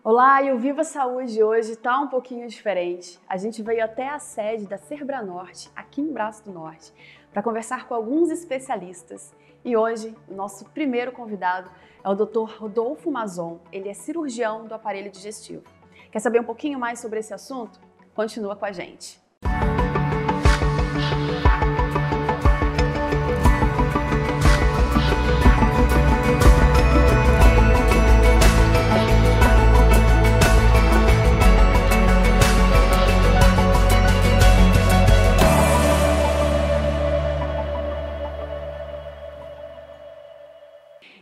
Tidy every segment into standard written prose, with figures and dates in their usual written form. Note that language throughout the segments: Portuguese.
Olá, e o Viva Saúde hoje está um pouquinho diferente. A gente veio até a sede da Serbranorte, aqui em Braço do Norte, para conversar com alguns especialistas. E hoje, o nosso primeiro convidado é o Dr. Rodolfo Mazon. Ele é cirurgião do aparelho digestivo. Quer saber um pouquinho mais sobre esse assunto? Continua com a gente.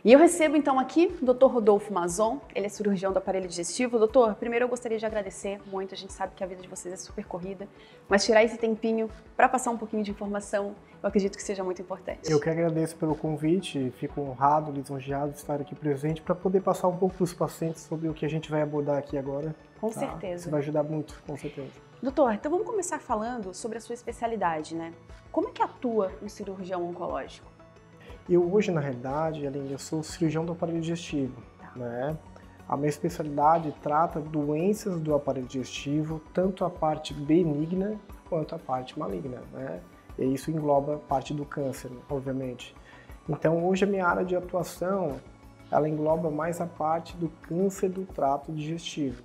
E eu recebo então aqui o Dr. Rodolfo Mazon, ele é cirurgião do aparelho digestivo. Doutor, primeiro eu gostaria de agradecer muito, a gente sabe que a vida de vocês é super corrida, mas tirar esse tempinho para passar um pouquinho de informação, eu acredito que seja muito importante. Eu que agradeço pelo convite, fico honrado, lisonjeado de estar aqui presente para poder passar um pouco para os pacientes sobre o que a gente vai abordar aqui agora. Com certeza. Isso vai ajudar muito, com certeza. Doutor, então vamos começar falando sobre a sua especialidade, né? Como é que atua um cirurgião oncológico? Eu hoje, na realidade, Aline, eu sou cirurgião do aparelho digestivo, né? A minha especialidade trata doenças do aparelho digestivo, tanto a parte benigna quanto a parte maligna, né? E isso engloba parte do câncer, obviamente. Então, hoje a minha área de atuação, ela engloba mais a parte do câncer do trato digestivo.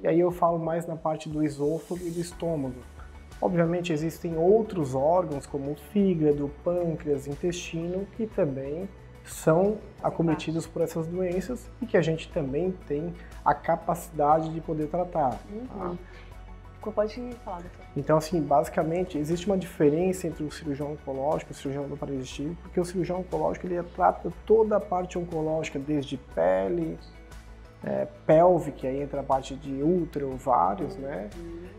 E aí eu falo mais na parte do esôfago e do estômago. Obviamente existem outros órgãos como o fígado, pâncreas, intestino que também são acometidos por essas doenças e que a gente também tem a capacidade de poder tratar. Pode falar, doutor. Então, assim, basicamente existe uma diferença entre o cirurgião oncológico e o cirurgião do aparelho digestivo, porque o cirurgião oncológico ele trata toda a parte oncológica, desde pele, pelve, que aí entra a parte de útero, ovários, né?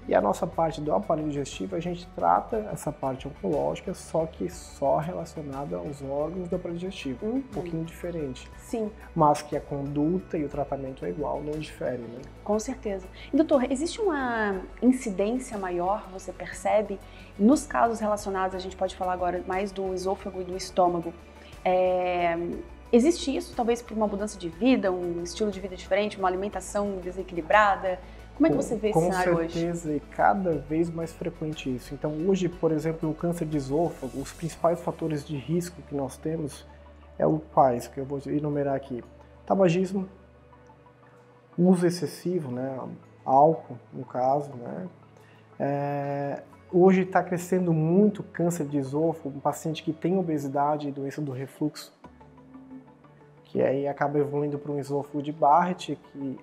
E a nossa parte do aparelho digestivo, a gente trata essa parte oncológica, só que só relacionada aos órgãos do aparelho digestivo. Um pouquinho diferente. Sim. Mas que a conduta e o tratamento é igual, não difere, né? Com certeza. E doutor, existe uma incidência maior, você percebe? Nos casos relacionados, a gente pode falar agora mais do esôfago e do estômago. Existe isso, talvez por uma mudança de vida, um estilo de vida diferente, uma alimentação desequilibrada? Como é que você vê esse cenário hoje? Com certeza, e cada vez mais frequente isso. Então, hoje, por exemplo, no câncer de esôfago, os principais fatores de risco que nós temos é o quais, que eu vou enumerar aqui. Tabagismo, uso excessivo, né, álcool, no caso, né. Hoje está crescendo muito câncer de esôfago, um paciente que tem obesidade e doença do refluxo, que aí acaba evoluindo para um esôfago de Barrett, que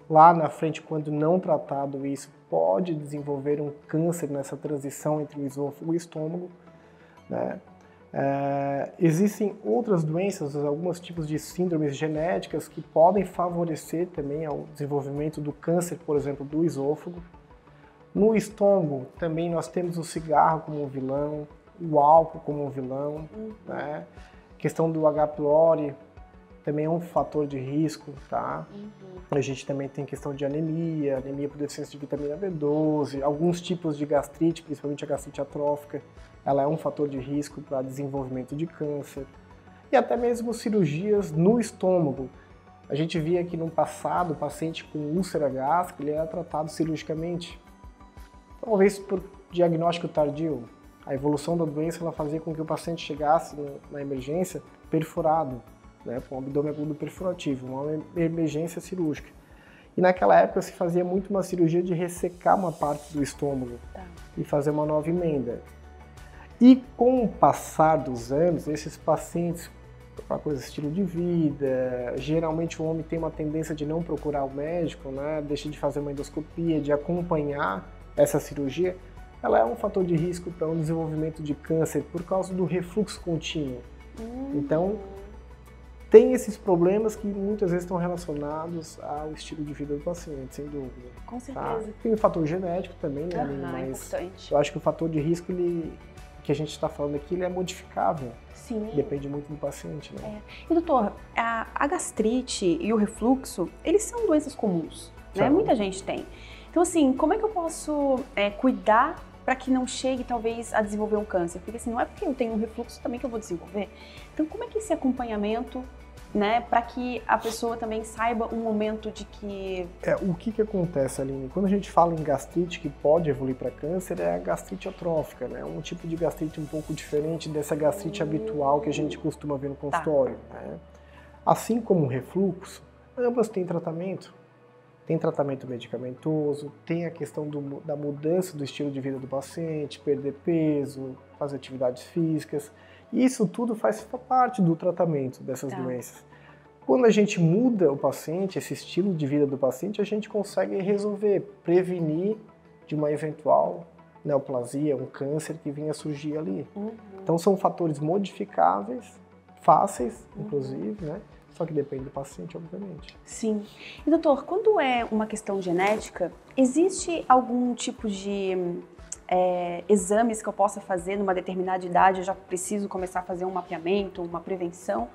lá na frente, quando não tratado isso, pode desenvolver um câncer nessa transição entre o esôfago e o estômago, né? Existem outras doenças, alguns tipos de síndromes genéticas que podem favorecer também ao desenvolvimento do câncer, por exemplo, do esôfago. No estômago, também nós temos o cigarro como um vilão, o álcool como um vilão, né? A questão do H. pylori também é um fator de risco, tá? A gente também tem questão de anemia por deficiência de vitamina B12, alguns tipos de gastrite, principalmente a gastrite atrófica, ela é um fator de risco para desenvolvimento de câncer. E até mesmo cirurgias no estômago. A gente via que no passado, o paciente com úlcera gástrica, ele era tratado cirurgicamente. Talvez por diagnóstico tardio. A evolução da doença ela fazia com que o paciente chegasse na emergência perfurado, né, com o abdômen agudo perfurativo, uma emergência cirúrgica. E naquela época se fazia muito uma cirurgia de ressecar uma parte do estômago e fazer uma nova emenda. E com o passar dos anos, esses pacientes, uma coisa estilo de vida, geralmente o homem tem uma tendência de não procurar o médico, né, deixa de fazer uma endoscopia, de acompanhar essa cirurgia, ela é um fator de risco para um desenvolvimento de câncer por causa do refluxo contínuo. Então, tem esses problemas que muitas vezes estão relacionados ao estilo de vida do paciente, sem dúvida. Com certeza. Tá? Tem o fator genético também, né, mas importante. Eu acho que o fator de risco que a gente está falando aqui, ele é modificável. Sim. Depende muito do paciente, né? E doutor, a gastrite e o refluxo, eles são doenças comuns, né? Muita gente tem. Então assim, como é que eu posso cuidar para que não chegue, talvez, a desenvolver um câncer? Porque assim, não é porque eu tenho um refluxo também que eu vou desenvolver. Então, como é que esse acompanhamento né, para que a pessoa também saiba um momento de que... O que acontece, Aline? Quando a gente fala em gastrite que pode evoluir para câncer, é a gastrite atrófica, né? Um tipo de gastrite um pouco diferente dessa gastrite habitual que a gente costuma ver no consultório. Né? Assim como o refluxo, ambas têm tratamento. Tem tratamento medicamentoso, tem a questão da mudança do estilo de vida do paciente, perder peso, fazer atividades físicas. Isso tudo faz parte do tratamento dessas doenças. Quando a gente muda o paciente, esse estilo de vida do paciente, a gente consegue resolver, prevenir de uma eventual neoplasia, um câncer que venha a surgir ali. Então são fatores modificáveis, fáceis, inclusive, né? Só que depende do paciente, obviamente. Sim. E doutor, quando é uma questão genética, existe algum tipo de exames que eu possa fazer numa determinada idade? Eu já preciso começar a fazer um mapeamento, uma prevenção?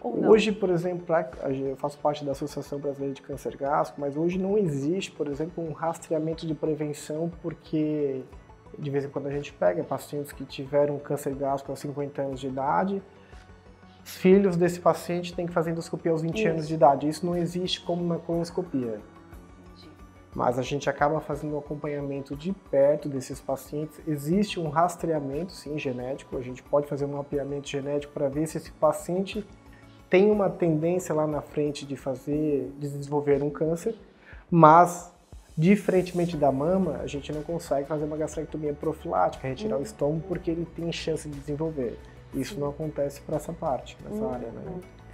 Ou não? Hoje, por exemplo, eu faço parte da Associação Brasileira de Câncer Gástrico, mas hoje não existe, por exemplo, um rastreamento de prevenção, porque de vez em quando a gente pega pacientes que tiveram câncer gástrico aos 50 anos de idade, os filhos desse paciente têm que fazer endoscopia aos 20 anos de idade. Isso não existe como na colonoscopia. Mas a gente acaba fazendo um acompanhamento de perto desses pacientes. Existe um rastreamento, sim, genético. A gente pode fazer um mapeamento genético para ver se esse paciente tem uma tendência lá na frente de desenvolver um câncer, mas, diferentemente da mama, a gente não consegue fazer uma gastrectomia profilática, retirar o estômago, porque ele tem chance de desenvolver. Isso não acontece para essa parte, nessa área, né?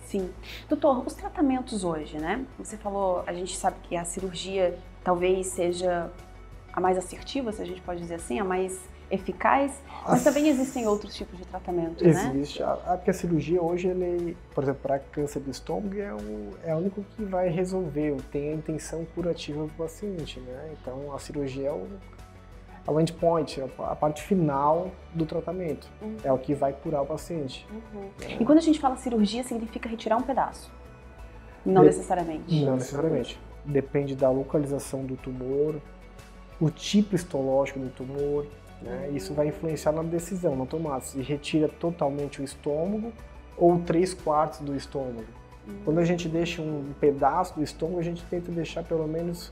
Sim. Doutor, os tratamentos hoje, né? Você falou, a gente sabe que a cirurgia talvez seja a mais assertiva, se a gente pode dizer assim, a mais eficaz, mas também existem outros tipos de tratamento, né? Existe. Porque a cirurgia hoje, por exemplo, para câncer do estômago, é o único que vai resolver, tem a intenção curativa do paciente, né? Então, a cirurgia é o endpoint, a parte final do tratamento. É o que vai curar o paciente. E quando a gente fala cirurgia, significa retirar um pedaço? Não necessariamente? Não necessariamente. Depende da localização do tumor, o tipo histológico do tumor, né? Isso vai influenciar na decisão, na tomada, se retira totalmente o estômago ou 3/4 do estômago. Quando a gente deixa um pedaço do estômago, a gente tenta deixar pelo menos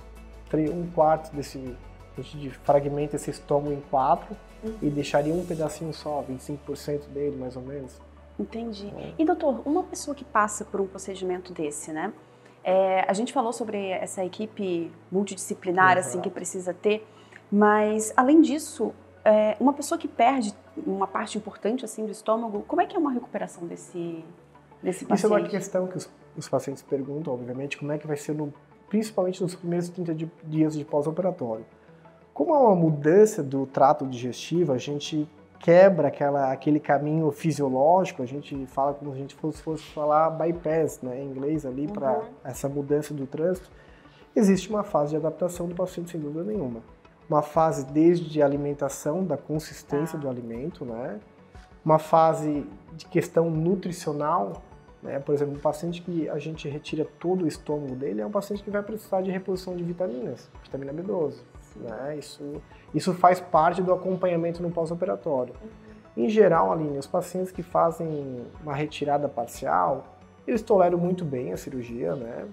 1/4 desse... A gente fragmenta esse estômago em 4 e deixaria um pedacinho só, 25% dele, mais ou menos. Entendi. E doutor, uma pessoa que passa por um procedimento desse, né? A gente falou sobre essa equipe multidisciplinar assim, que precisa ter, mas além disso, uma pessoa que perde uma parte importante assim, do estômago, como é que é uma recuperação desse paciente? Isso é uma questão que os pacientes perguntam, obviamente, como é que vai ser, principalmente nos primeiros 30 dias de pós-operatório. Como há uma mudança do trato digestivo, a gente quebra aquele caminho fisiológico, a gente fala como se a gente fosse falar bypass, né, em inglês ali, para essa mudança do trânsito. Existe uma fase de adaptação do paciente, sem dúvida nenhuma. Uma fase desde a alimentação, da consistência do alimento, né? Uma fase de questão nutricional, né? Por exemplo, um paciente que a gente retira todo o estômago dele é um paciente que vai precisar de reposição de vitaminas, vitamina B12. Né? Isso faz parte do acompanhamento no pós-operatório. Em geral, Aline, os pacientes que fazem uma retirada parcial, eles toleram muito bem a cirurgia, né?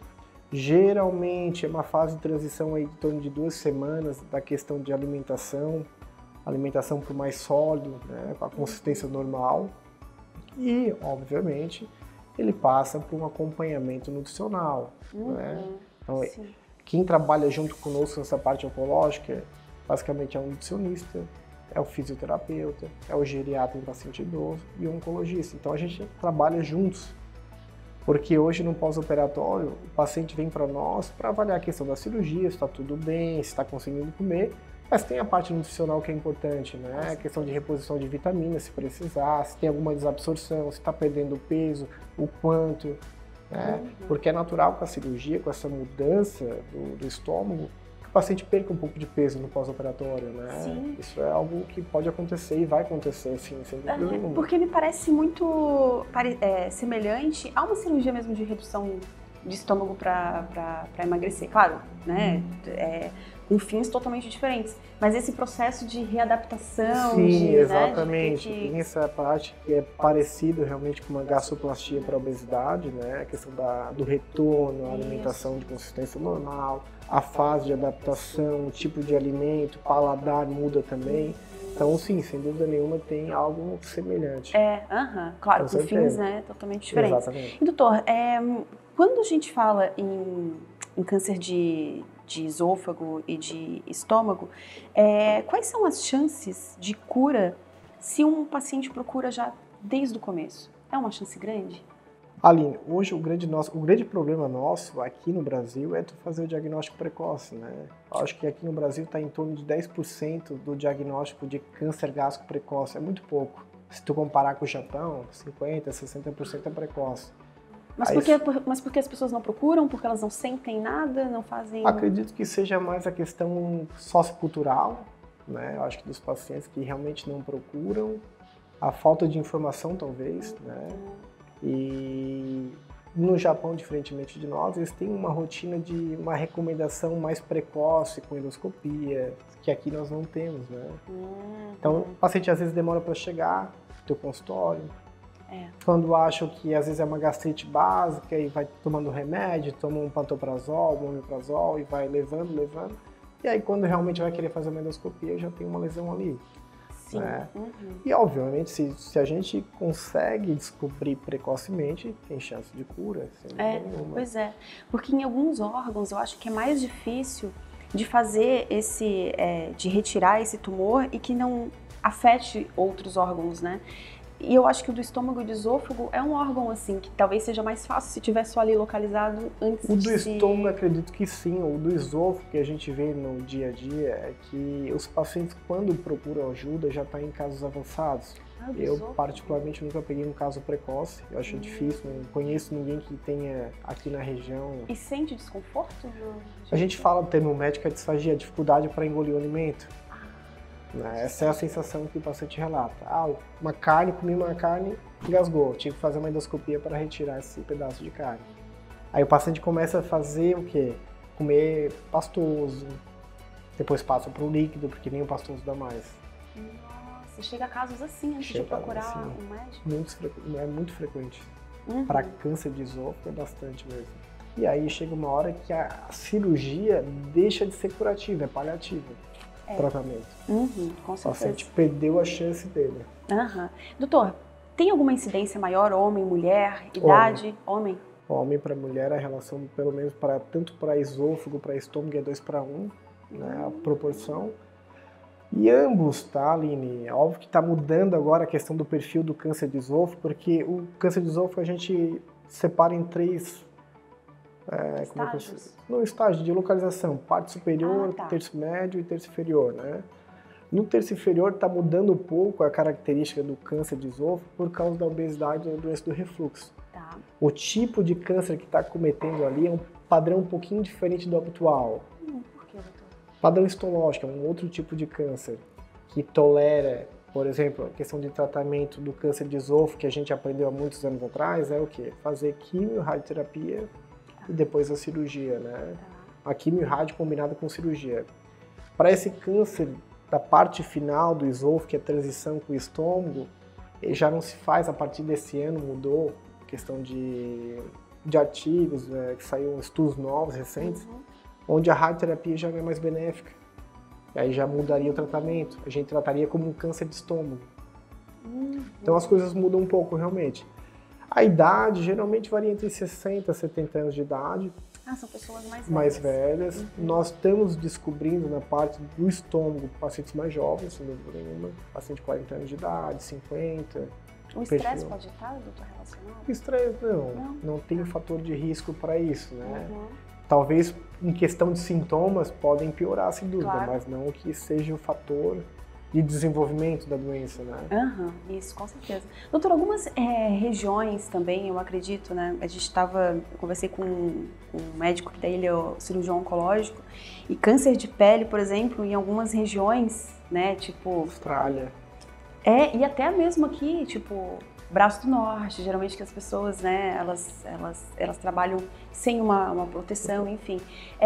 Geralmente é uma fase de transição aí de torno de 2 semanas da questão de alimentação para o mais sólido, né? Com a consistência normal. E, obviamente, ele passa por um acompanhamento nutricional, né? Então, quem trabalha junto conosco nessa parte oncológica, basicamente é um nutricionista, é o fisioterapeuta, é o geriatra em paciente idoso e o oncologista. Então a gente trabalha juntos, porque hoje no pós-operatório o paciente vem para nós para avaliar a questão da cirurgia, se está tudo bem, se está conseguindo comer, mas tem a parte nutricional que é importante, né? A questão de reposição de vitaminas, se precisar, se tem alguma desabsorção, se está perdendo peso, o quanto... Porque é natural com a cirurgia, com essa mudança do estômago, que o paciente perca um pouco de peso no pós-operatório, né? Sim. Isso é algo que pode acontecer e vai acontecer, sim, sem dúvida nenhuma. Porque me parece muito semelhante a uma cirurgia mesmo de redução de estômago para emagrecer. Claro, né? Com fins totalmente diferentes. Mas esse processo de readaptação... Sim, exatamente. Tem essa parte que é parecido realmente com uma gastroplastia para a obesidade, né? A questão do retorno, a alimentação de consistência normal, a fase de adaptação, o tipo de alimento, o paladar muda também. Então, sim, sem dúvida nenhuma tem algo semelhante. Claro, com fins, né, totalmente diferentes. Exatamente. E, doutor, quando a gente fala em câncer de esôfago e de estômago, quais são as chances de cura se um paciente procura já desde o começo? É uma chance grande? Aline, hoje o grande problema nosso aqui no Brasil é tu fazer o diagnóstico precoce, né? Eu acho que aqui no Brasil está em torno de 10% do diagnóstico de câncer gástrico precoce, é muito pouco. Se tu comparar com o Japão, 50%, 60% é precoce. Mas por que as pessoas não procuram? Porque elas não sentem nada, não fazem... Acredito que seja mais a questão sociocultural, né? Eu acho que dos pacientes que realmente não procuram, a falta de informação talvez, né? E no Japão, diferentemente de nós, eles têm uma rotina de uma recomendação mais precoce com endoscopia, que aqui nós não temos, né? Então, o paciente às vezes demora para chegar no teu consultório. Quando acham que às vezes é uma gastrite básica e vai tomando remédio, toma um pantoprazol, um omeprazol e vai levando. E aí quando realmente vai querer fazer uma endoscopia, já tem uma lesão ali. Sim. Né? E obviamente se a gente consegue descobrir precocemente, tem chance de cura, sem dúvida nenhuma. Pois é, porque em alguns órgãos eu acho que é mais difícil de fazer de retirar esse tumor e que não afete outros órgãos, né? E eu acho que o do estômago e do esôfago é um órgão, assim, que talvez seja mais fácil se estiver só ali localizado antes de... O do estômago, acredito que sim. O do esôfago, que a gente vê no dia a dia, é que os pacientes, quando procuram ajuda, já estão em casos avançados. Eu, particularmente, nunca peguei um caso precoce. Eu acho difícil, não conheço ninguém que tenha aqui na região. E sente desconforto? A gente fala, o termo médico é disfagia, dificuldade para engolir o alimento. Essa é a sensação que o paciente relata. Comi uma carne, engasgou. Tive que fazer uma endoscopia para retirar esse pedaço de carne. Aí o paciente começa a fazer o quê? Comer pastoso, depois passa para o líquido, porque nem o pastoso dá mais. Nossa, chega a casos assim antes de procurar um médico? É muito frequente. Para câncer de esôfago é bastante mesmo. E aí chega uma hora que a cirurgia deixa de ser curativa, é paliativa. Tratamento. Com certeza. O paciente perdeu a chance dele. Doutor, tem alguma incidência maior, homem, mulher, idade? Homem. Homem para mulher, a relação, pelo menos tanto para esôfago, para estômago, é 2:1, né, a proporção. E ambos, tá, Aline? É óbvio que está mudando agora a questão do perfil do câncer de esôfago, porque o câncer de esôfago a gente separa em 3 estágios? No estágio de localização, parte superior, terço médio e terço inferior, né? No terço inferior está mudando um pouco a característica do câncer de esôfago por causa da obesidade e da doença do refluxo. O tipo de câncer que está cometendo ali é um padrão um pouquinho diferente do habitual. Por que, doutor? Padrão histológico é um outro tipo de câncer que tolera, por exemplo, a questão de tratamento do câncer de esôfago que a gente aprendeu há muitos anos atrás é o quê? Fazer quimio, radioterapia e depois a cirurgia, né? A quimio e rádio combinada com cirurgia. Para esse câncer da parte final do esôfago, que é a transição com o estômago, já não se faz, a partir desse ano mudou, questão de artigos, que saíram estudos novos, recentes, onde a radioterapia já não é mais benéfica. E aí já mudaria o tratamento, a gente trataria como um câncer de estômago. Então as coisas mudam um pouco realmente. A idade geralmente varia entre 60 e 70 anos de idade. São pessoas mais velhas. Mais velhas. Nós estamos descobrindo na parte do estômago pacientes mais jovens, sem dúvida nenhuma. Paciente de 40 anos de idade, 50. O estresse pode estar, doutor, relacionado? O estresse não tem fator de risco para isso, né? Talvez em questão de sintomas podem piorar, sem dúvida, mas não que seja o fator de desenvolvimento da doença, né? Isso, com certeza. Doutor, algumas regiões também, eu acredito, né? Eu conversei com um médico que daí ele é o cirurgião oncológico, e câncer de pele, por exemplo, em algumas regiões, né? Tipo... Austrália. E até mesmo aqui, tipo, Braço do Norte, geralmente que as pessoas, né, elas trabalham sem uma proteção, enfim.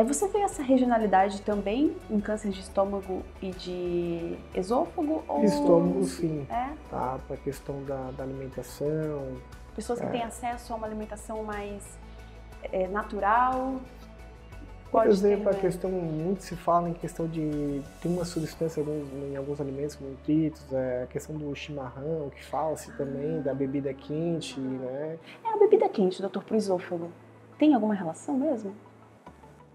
Você vê essa regionalidade também em câncer de estômago e de esôfago? Ou... Estômago, sim. Tá, para a questão da alimentação. Pessoas que têm acesso a uma alimentação mais natural. Por exemplo, a questão, muito se fala em questão de, tem uma substância em alguns alimentos, nutritos, a questão do chimarrão, que fala-se também, da bebida quente, né? A bebida quente, doutor, para o esôfago, tem alguma relação mesmo?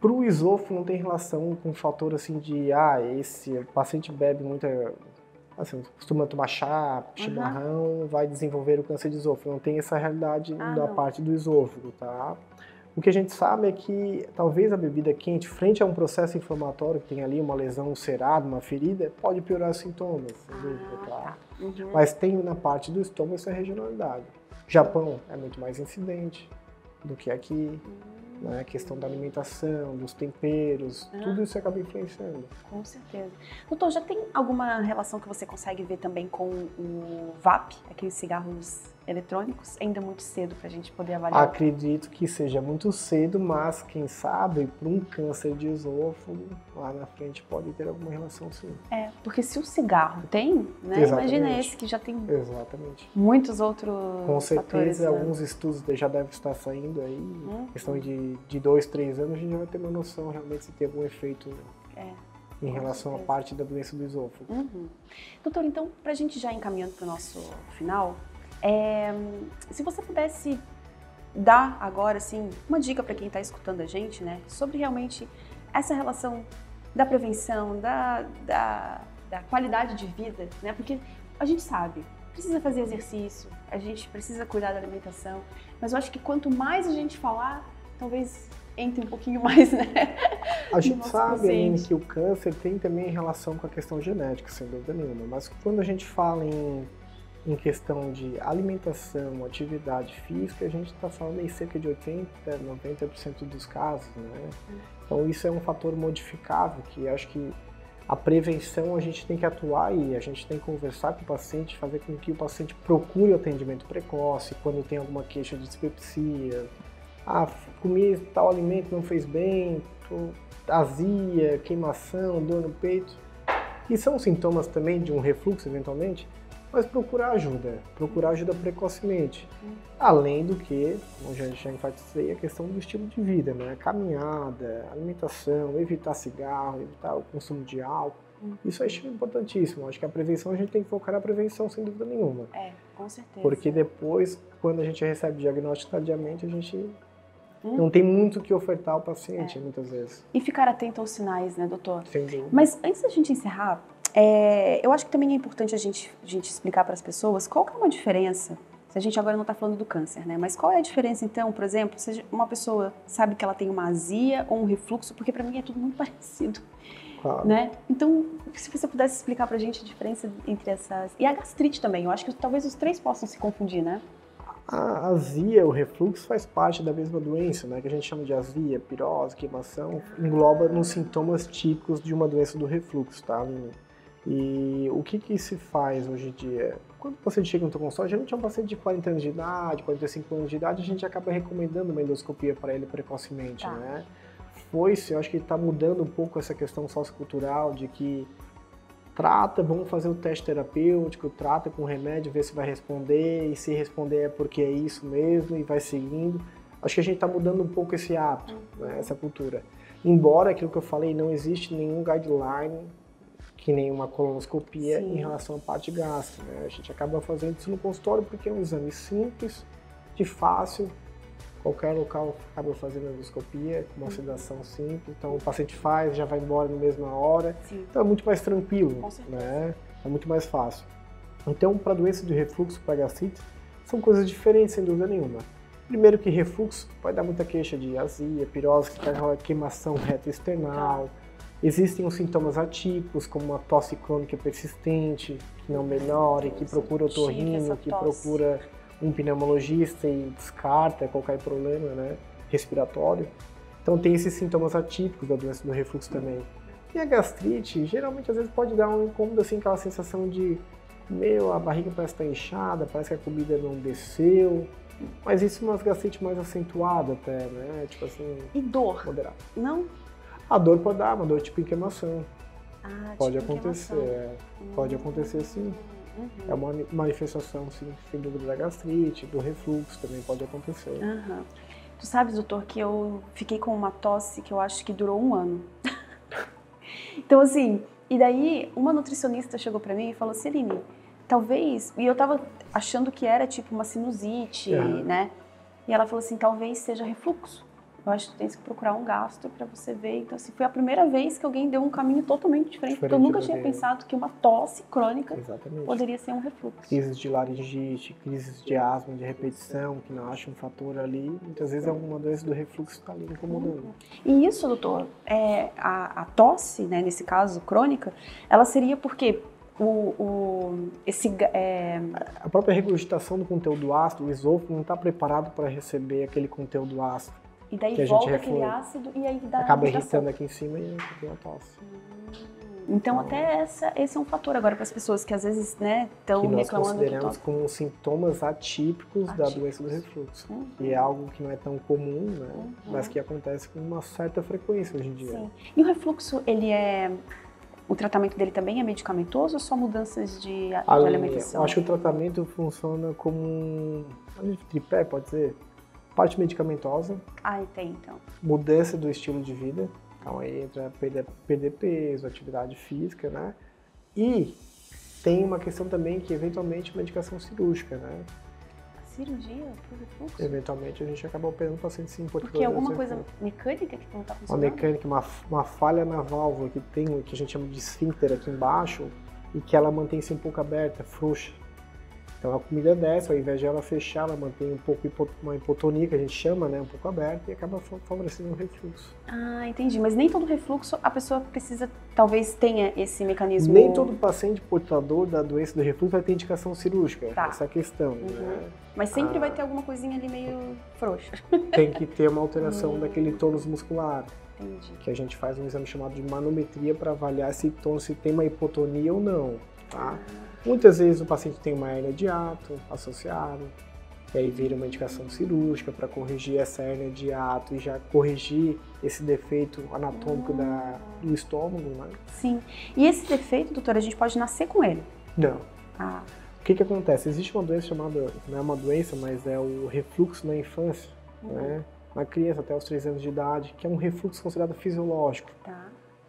Para o esôfago não tem relação com o fator assim de, esse paciente bebe muita, assim, costuma tomar chá, chimarrão, vai desenvolver o câncer de esôfago. Não tem essa realidade da parte do esôfago, tá? O que a gente sabe é que talvez a bebida quente, frente a um processo inflamatório que tem ali uma lesão ulcerada, uma ferida, pode piorar os sintomas, tá? Mas tem na parte do estômago essa regionalidade. Japão é muito mais incidente do que aqui, né? A questão da alimentação, dos temperos, tudo isso acaba influenciando. Com certeza. Doutor, já tem alguma relação que você consegue ver também com o VAP, aqueles cigarros eletrônicos? Ainda muito cedo para a gente poder avaliar? Acredito que seja muito cedo, mas quem sabe para um câncer de esôfago lá na frente pode ter alguma relação, sim. Porque se o cigarro tem, né? Imagina esse que já tem muitos outros com certeza, fatores, alguns estudos já devem estar saindo aí. Questão de 2, 3 anos a gente já vai ter uma noção realmente se tem algum efeito em relação à parte da doença do esôfago. Doutor, então, para a gente já encaminhando para o nosso final, se você pudesse dar agora, assim, uma dica para quem está escutando a gente, né, sobre realmente essa relação da prevenção, da qualidade de vida, né, porque a gente sabe, precisa fazer exercício, a gente precisa cuidar da alimentação, mas eu acho que quanto mais a gente falar, talvez entre um pouquinho mais, né? A gente sabe ainda que o câncer tem também relação com a questão genética, sem dúvida nenhuma, mas quando a gente fala em questão de alimentação, atividade física, a gente está falando em cerca de 80%, 90% dos casos, né? Então isso é um fator modificável que acho que a prevenção a gente tem que atuar e a gente tem que conversar com o paciente, fazer com que o paciente procure o atendimento precoce, quando tem alguma queixa de dispepsia, comi tal alimento, não fez bem, azia, queimação, dor no peito, que são sintomas também de um refluxo eventualmente, mas procurar ajuda precocemente. Além do que, como já enfatizei, a questão do estilo de vida, né? Caminhada, alimentação, evitar cigarro, evitar o consumo de álcool. Isso é importantíssimo. Acho que a prevenção a gente tem que focar na prevenção, sem dúvida nenhuma. Com certeza. Porque depois, quando a gente recebe o diagnóstico tardiamente, a gente não tem muito o que ofertar ao paciente, muitas vezes. E ficar atento aos sinais, né, doutor? Sem dúvida. Mas antes da gente encerrar, eu acho que também é importante a gente explicar para as pessoas qual que é uma diferença, se a gente agora não está falando do câncer, né? Mas qual é a diferença, então, por exemplo, se uma pessoa sabe que ela tem uma azia ou um refluxo, porque para mim é tudo muito parecido, né? Então, se você pudesse explicar para a gente a diferença entre essas... E a gastrite também, eu acho que talvez os três possam se confundir, né? A azia, o refluxo, faz parte da mesma doença, né? Que a gente chama de azia, pirose, queimação, engloba nos sintomas típicos de uma doença do refluxo, tá? E o que se faz hoje em dia? Quando o paciente chega no teu consultório, geralmente é um paciente de 40 anos de idade, 45 anos de idade, a gente acaba recomendando uma endoscopia para ele precocemente, né? Eu acho que está mudando um pouco essa questão sociocultural de que vamos fazer o teste terapêutico, trata com remédio, vê se vai responder, e se responder é porque é isso mesmo, e vai seguindo. Acho que a gente está mudando um pouco esse hábito, né, essa cultura. Embora, aquilo que eu falei, não existe nenhum guideline, que nem uma colonoscopia em relação à parte gástrica, né? A gente acaba fazendo isso no consultório porque é um exame simples, de fácil, qualquer local acaba fazendo a endoscopia, com uma sedação simples, então o paciente faz, já vai embora na mesma hora, então é muito mais tranquilo, né? É muito mais fácil. Então, para doença de refluxo, para gastrite, são coisas diferentes, sem dúvida nenhuma. Primeiro que refluxo vai dar muita queixa de azia, pirose, queimação retroesternal. Existem os sintomas atípicos, como uma tosse crônica persistente, que não melhora, e que procura otorrino, que procura um pneumologista e descarta qualquer problema, né, respiratório. Então tem esses sintomas atípicos da doença do refluxo também. E a gastrite, geralmente, às vezes pode dar um incômodo, assim, aquela sensação de a barriga parece estar inchada, parece que a comida não desceu. Mas isso é uma gastrite mais acentuada até, né? Tipo assim... E dor? Moderada. Não? A dor pode dar, uma dor tipo queimação. Pode tipo acontecer, pode acontecer sim. É uma manifestação, sim, sem dúvida, da gastrite, do refluxo também pode acontecer. Tu sabes, doutor, que eu fiquei com uma tosse que eu acho que durou 1 ano. Então, assim, e daí uma nutricionista chegou pra mim e falou, Celine, talvez... E eu tava achando que era tipo uma sinusite, né? E ela falou assim, talvez seja refluxo. Eu acho que tu tens que procurar um gastro para você ver. Então, assim, foi a primeira vez que alguém deu um caminho totalmente diferente porque eu nunca tinha pensado que uma tosse crônica poderia ser um refluxo. Crises de laringite, crises de asma, de repetição, que não acha um fator ali, muitas vezes é uma doença do refluxo que está ali incomodando. E isso, doutor, a tosse, né, nesse caso, crônica, ela seria porque a própria regurgitação do conteúdo ácido, o esôfago não está preparado para receber aquele conteúdo ácido. E daí volta aquele ácido e aí dá acaba irritando aqui em cima e tem a tosse. Então até esse é um fator agora para as pessoas que às vezes, né, estão reclamando. Que nós consideramos como sintomas atípicos da doença do refluxo. E é algo que não é tão comum, né, mas que acontece com uma certa frequência hoje em dia. Sim. E o refluxo, o tratamento dele também é medicamentoso ou só mudanças de alimentação? Eu acho que o tratamento funciona como um tripé, pode ser? Parte medicamentosa. Tem então. Mudança do estilo de vida. Então aí entra perder peso, atividade física, né? E tem uma questão também que eventualmente medicação cirúrgica, né? Cirurgia por refluxo? Eventualmente a gente acaba operando o paciente sim por porque alguma coisa mecânica que não está funcionando? Uma mecânica, uma falha na válvula que a gente chama de esfíncter aqui embaixo e que ela mantém-se um pouco aberta, frouxa. Então a comida desce, ao invés de ela fechar, ela mantém um pouco uma hipotonia, que a gente chama, né, um pouco aberta, e acaba favorecendo o refluxo. Entendi. Mas nem todo refluxo a pessoa precisa, talvez tenha esse mecanismo... Nem todo paciente portador da doença do refluxo vai ter indicação cirúrgica, essa é a questão. Né? Mas sempre vai ter alguma coisinha ali meio frouxa. Tem que ter uma alteração daquele tônus muscular. Entendi. Que a gente faz um exame chamado de manometria para avaliar esse tônus, se tem uma hipotonia ou não. Tá? Muitas vezes o paciente tem uma hérnia de hiato associada, e aí vira uma indicação cirúrgica para corrigir essa hérnia de hiato e já corrigir esse defeito anatômico do estômago, né? Sim. E esse defeito, doutora, a gente pode nascer com ele? Não. O que acontece? Existe uma doença chamada, não é uma doença, mas é o refluxo na infância, né? Na criança até os 3 anos de idade, que é um refluxo considerado fisiológico.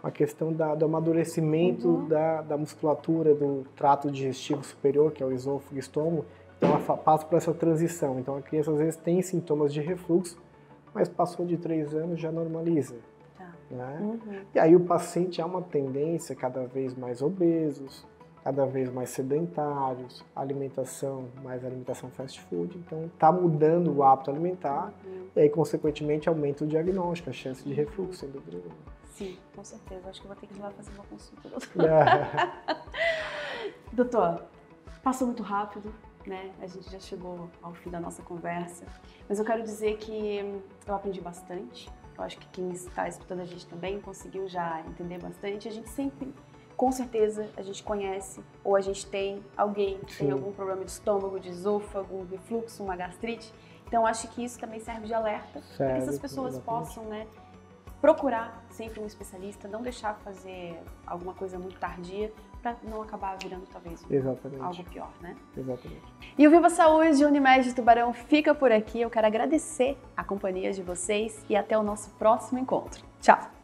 A questão do amadurecimento da musculatura do trato digestivo superior, que é o esôfago e estômago, então ela passa por essa transição. Então a criança às vezes tem sintomas de refluxo, mas passou de 3 anos já normaliza. Né? E aí o paciente há uma tendência cada vez mais obesos, cada vez mais sedentários, mais alimentação fast food, então está mudando o hábito alimentar e aí consequentemente aumenta o diagnóstico, a chance de refluxo, sem dúvida nenhuma. Sim, com certeza. Acho que eu vou ter que ir lá fazer uma consulta, doutor. Doutor, passou muito rápido, né? A gente já chegou ao fim da nossa conversa. Mas eu quero dizer que eu aprendi bastante. Eu acho que quem está escutando a gente também conseguiu já entender bastante. A gente sempre, com certeza, a gente conhece ou a gente tem alguém que tem algum problema de estômago, de esôfago, um refluxo, uma gastrite. Então, acho que isso também serve de alerta para que essas pessoas possam, né, procurar sempre um especialista, não deixar fazer alguma coisa muito tardia para não acabar virando talvez algo pior, né? Exatamente. E o Viva Saúde Unimed Tubarão fica por aqui. Eu quero agradecer a companhia de vocês e até o nosso próximo encontro. Tchau!